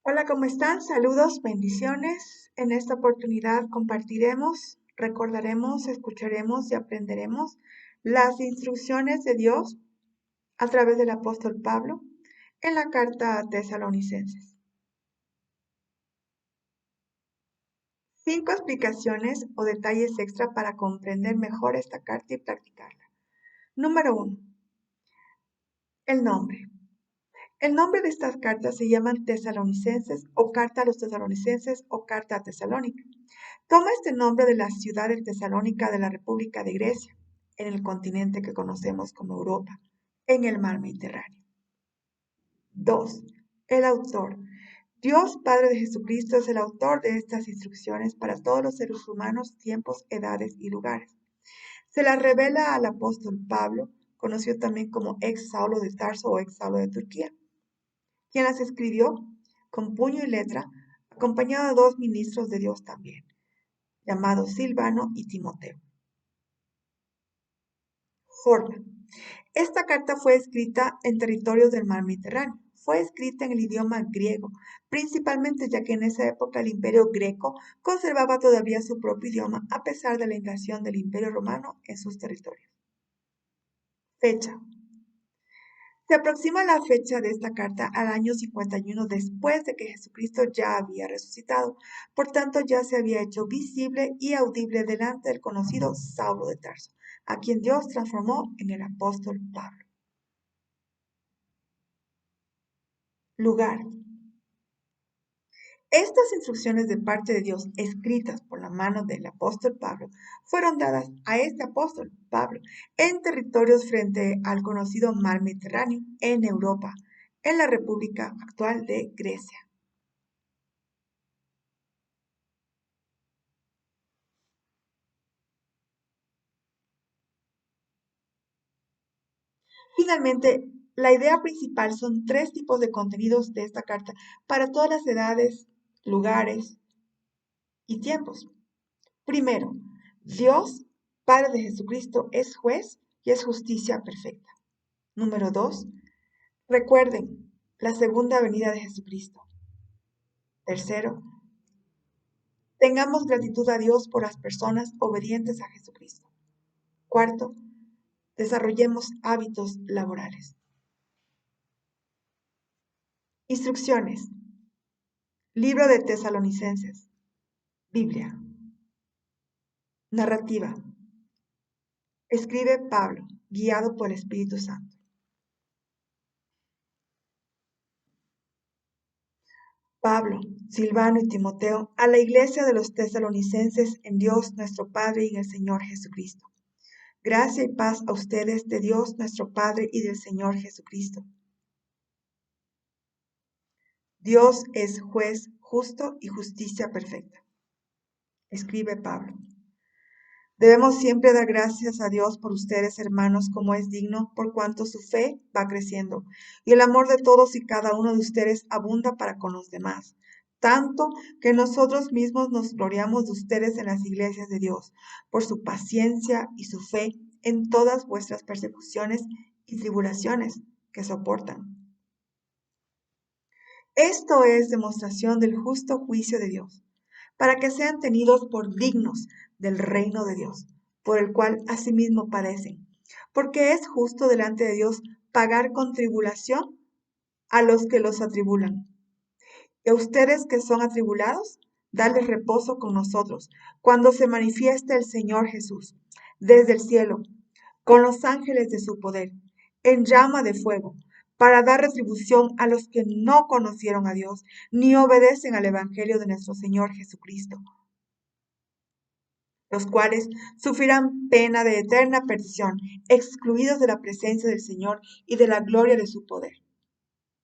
Hola, ¿cómo están? Saludos, bendiciones. En esta oportunidad compartiremos, recordaremos, escucharemos y aprenderemos las instrucciones de Dios a través del apóstol Pablo en la carta a Tesalonicenses. 5 explicaciones o detalles extra para comprender mejor esta carta y practicarla. Número 1. El nombre. El nombre de estas cartas se llaman Tesalonicenses o Carta a los Tesalonicenses o Carta a Tesalónica. Toma este nombre de la ciudad de Tesalónica de la República de Grecia, en el continente que conocemos como Europa, en el mar Mediterráneo. 2. El autor. Dios Padre de Jesucristo es el autor de estas instrucciones para todos los seres humanos, tiempos, edades y lugares. Se las revela al apóstol Pablo, conocido también como ex Saulo de Tarso o ex Saulo de Turquía, quien las escribió con puño y letra, acompañado de 2 ministros de Dios también, llamados Silvano y Timoteo. Forma. Esta carta fue escrita en territorios del mar Mediterráneo. Fue escrita en el idioma griego, principalmente ya que en esa época el imperio greco conservaba todavía su propio idioma a pesar de la invasión del imperio romano en sus territorios. Fecha. Se aproxima la fecha de esta carta al año 51 después de que Jesucristo ya había resucitado, por tanto ya se había hecho visible y audible delante del conocido Saulo de Tarso, a quien Dios transformó en el apóstol Pablo. Lugar. Estas instrucciones de parte de Dios, escritas por la mano del apóstol Pablo, fueron dadas a este apóstol Pablo en territorios frente al conocido mar Mediterráneo, en Europa, en la República actual de Grecia. Finalmente, la idea principal son 3 tipos de contenidos de esta carta para todas las edades, lugares y tiempos. Primero, Dios, Padre de Jesucristo, es juez y es justicia perfecta. Número 2, recuerden la segunda venida de Jesucristo. Tercero, tengamos gratitud a Dios por las personas obedientes a Jesucristo. Cuarto, desarrollemos hábitos laborales. Instrucciones. Libro de Tesalonicenses. Biblia. Narrativa. Escribe Pablo, guiado por el Espíritu Santo. Pablo, Silvano y Timoteo, a la iglesia de los tesalonicenses en Dios nuestro Padre y en el Señor Jesucristo. Gracia y paz a ustedes de Dios nuestro Padre y del Señor Jesucristo. Dios es juez justo y justicia perfecta. Escribe Pablo. Debemos siempre dar gracias a Dios por ustedes, hermanos, como es digno, por cuanto su fe va creciendo, y el amor de todos y cada uno de ustedes abunda para con los demás, tanto que nosotros mismos nos gloriamos de ustedes en las iglesias de Dios, por su paciencia y su fe en todas vuestras persecuciones y tribulaciones que soportan. Esto es demostración del justo juicio de Dios, para que sean tenidos por dignos del reino de Dios, por el cual asimismo padecen, porque es justo delante de Dios pagar con tribulación a los que los atribulan. Y a ustedes que son atribulados, darles reposo con nosotros, cuando se manifieste el Señor Jesús, desde el cielo, con los ángeles de su poder, en llama de fuego, para dar retribución a los que no conocieron a Dios, ni obedecen al Evangelio de nuestro Señor Jesucristo, los cuales sufrirán pena de eterna perdición, excluidos de la presencia del Señor y de la gloria de su poder,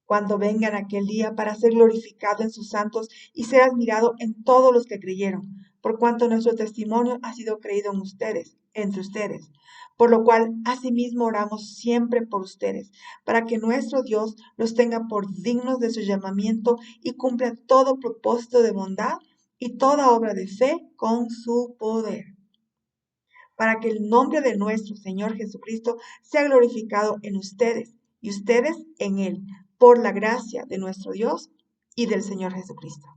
cuando vengan aquel día para ser glorificado en sus santos y ser admirado en todos los que creyeron, por cuanto nuestro testimonio ha sido creído en ustedes, entre ustedes, por lo cual asimismo oramos siempre por ustedes, para que nuestro Dios los tenga por dignos de su llamamiento y cumpla todo propósito de bondad y toda obra de fe con su poder, para que el nombre de nuestro Señor Jesucristo sea glorificado en ustedes y ustedes en Él, por la gracia de nuestro Dios y del Señor Jesucristo.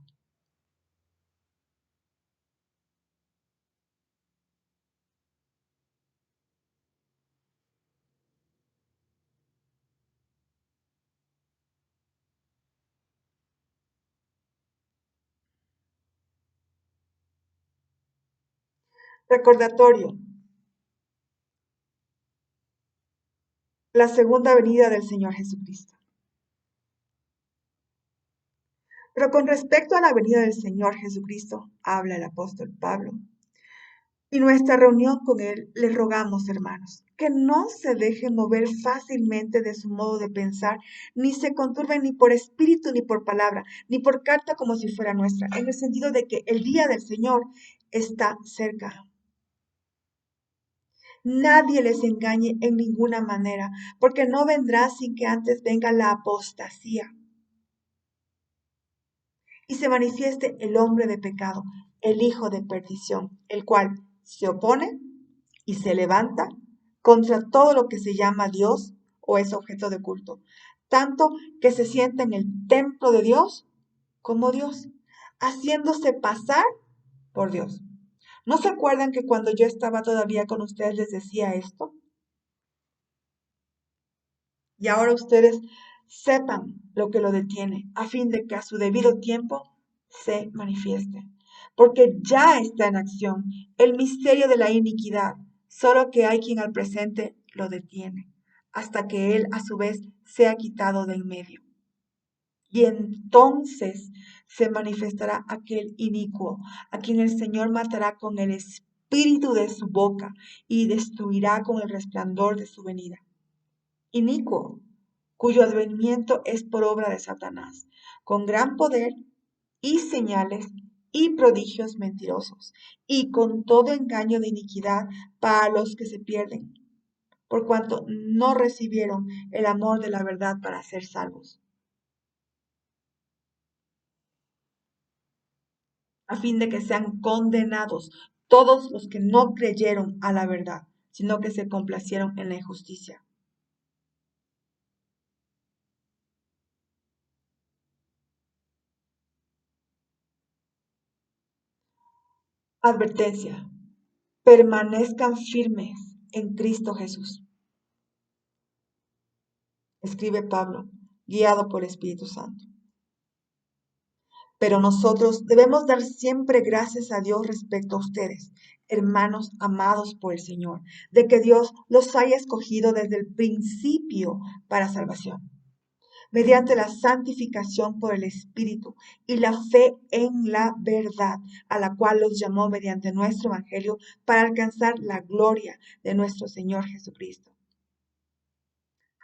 Recordatorio: la segunda venida del Señor Jesucristo. Pero con respecto a la venida del Señor Jesucristo, habla el apóstol Pablo, y nuestra reunión con Él, les rogamos, hermanos, que no se dejen mover fácilmente de su modo de pensar, ni se conturben ni por espíritu, ni por palabra, ni por carta como si fuera nuestra, en el sentido de que el día del Señor está cerca. Nadie les engañe en ninguna manera, porque no vendrá sin que antes venga la apostasía y se manifieste el hombre de pecado, el hijo de perdición, el cual se opone y se levanta contra todo lo que se llama Dios o es objeto de culto, tanto que se sienta en el templo de Dios como Dios, haciéndose pasar por Dios. ¿No se acuerdan que cuando yo estaba todavía con ustedes les decía esto? Y ahora ustedes sepan lo que lo detiene, a fin de que a su debido tiempo se manifieste. Porque ya está en acción el misterio de la iniquidad, solo que hay quien al presente lo detiene, hasta que él a su vez sea quitado de en medio. Y entonces se manifestará aquel inicuo, a quien el Señor matará con el espíritu de su boca y destruirá con el resplandor de su venida. Inicuo, cuyo advenimiento es por obra de Satanás, con gran poder y señales y prodigios mentirosos, y con todo engaño de iniquidad para los que se pierden, por cuanto no recibieron el amor de la verdad para ser salvos, a fin de que sean condenados todos los que no creyeron a la verdad, sino que se complacieron en la injusticia. Advertencia: permanezcan firmes en Cristo Jesús. Escribe Pablo, guiado por el Espíritu Santo. Pero nosotros debemos dar siempre gracias a Dios respecto a ustedes, hermanos amados por el Señor, de que Dios los haya escogido desde el principio para salvación, mediante la santificación por el Espíritu y la fe en la verdad, a la cual los llamó mediante nuestro Evangelio para alcanzar la gloria de nuestro Señor Jesucristo.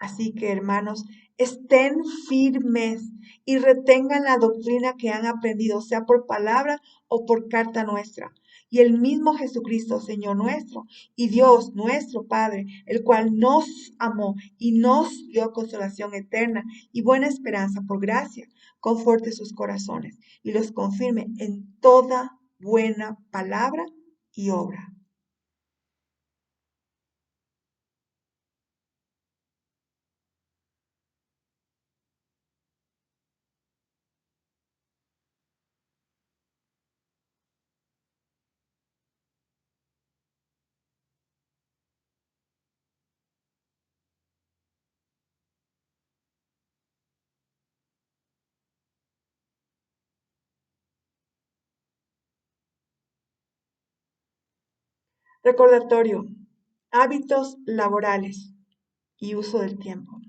Así que, hermanos, estén firmes y retengan la doctrina que han aprendido, sea por palabra o por carta nuestra. Y el mismo Jesucristo, Señor nuestro, y Dios nuestro Padre, el cual nos amó y nos dio consolación eterna y buena esperanza por gracia, conforte sus corazones y los confirme en toda buena palabra y obra. Recordatorio: hábitos laborales y uso del tiempo.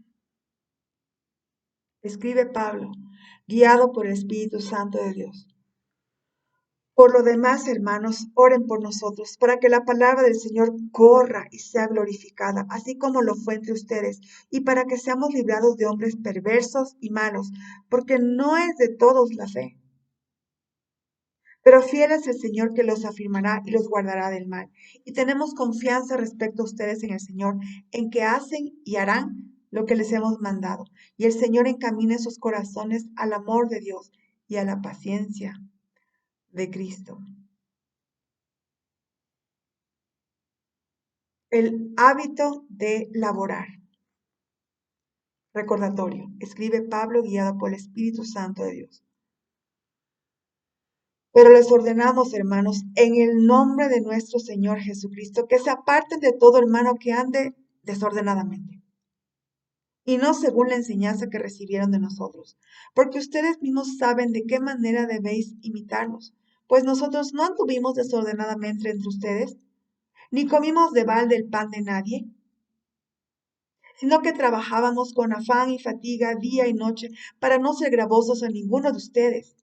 Escribe Pablo, guiado por el Espíritu Santo de Dios. Por lo demás, hermanos, oren por nosotros, para que la palabra del Señor corra y sea glorificada, así como lo fue entre ustedes, y para que seamos librados de hombres perversos y malos, porque no es de todos la fe. Pero fiel es el Señor que los afirmará y los guardará del mal. Y tenemos confianza respecto a ustedes en el Señor, en que hacen y harán lo que les hemos mandado. Y el Señor encamine sus corazones al amor de Dios y a la paciencia de Cristo. El hábito de laborar. Recordatorio. Escribe Pablo, guiado por el Espíritu Santo de Dios. Pero les ordenamos, hermanos, en el nombre de nuestro Señor Jesucristo, que se aparten de todo hermano que ande desordenadamente, y no según la enseñanza que recibieron de nosotros, porque ustedes mismos saben de qué manera debéis imitarnos, pues nosotros no anduvimos desordenadamente entre ustedes, ni comimos de balde el pan de nadie, sino que trabajábamos con afán y fatiga día y noche para no ser gravosos a ninguno de ustedes,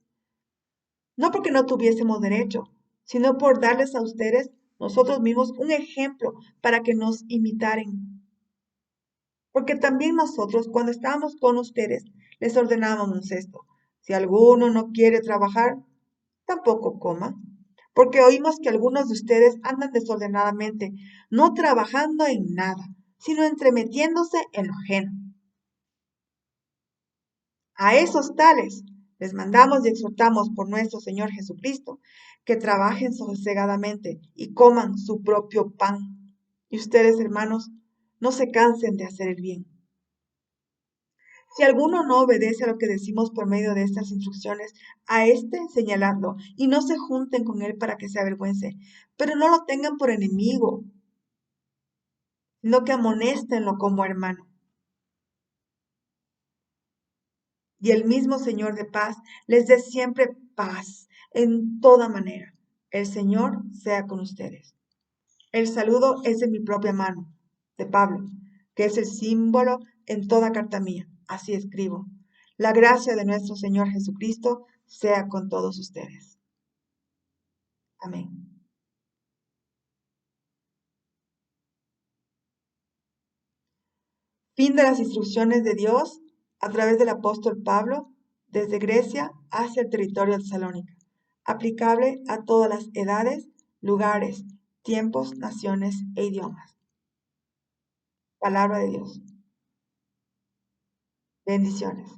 no porque no tuviésemos derecho, sino por darles a ustedes nosotros mismos un ejemplo para que nos imitaren. Porque también nosotros, cuando estábamos con ustedes, les ordenábamos esto. Si alguno no quiere trabajar, tampoco coma. Porque oímos que algunos de ustedes andan desordenadamente, no trabajando en nada, sino entremetiéndose en lo ajeno. A esos tales les mandamos y exhortamos por nuestro Señor Jesucristo que trabajen sosegadamente y coman su propio pan. Y ustedes, hermanos, no se cansen de hacer el bien. Si alguno no obedece a lo que decimos por medio de estas instrucciones, a éste señaladlo y no se junten con él para que se avergüence, pero no lo tengan por enemigo, sino que amonéstenlo como hermano. Y el mismo Señor de paz les dé siempre paz en toda manera. El Señor sea con ustedes. El saludo es de mi propia mano, de Pablo, que es el símbolo en toda carta mía. Así escribo. La gracia de nuestro Señor Jesucristo sea con todos ustedes. Amén. Fin de las instrucciones de Dios a través del apóstol Pablo desde Grecia hacia el territorio de Salónica, aplicable a todas las edades, lugares, tiempos, naciones e idiomas. Palabra de Dios. Bendiciones.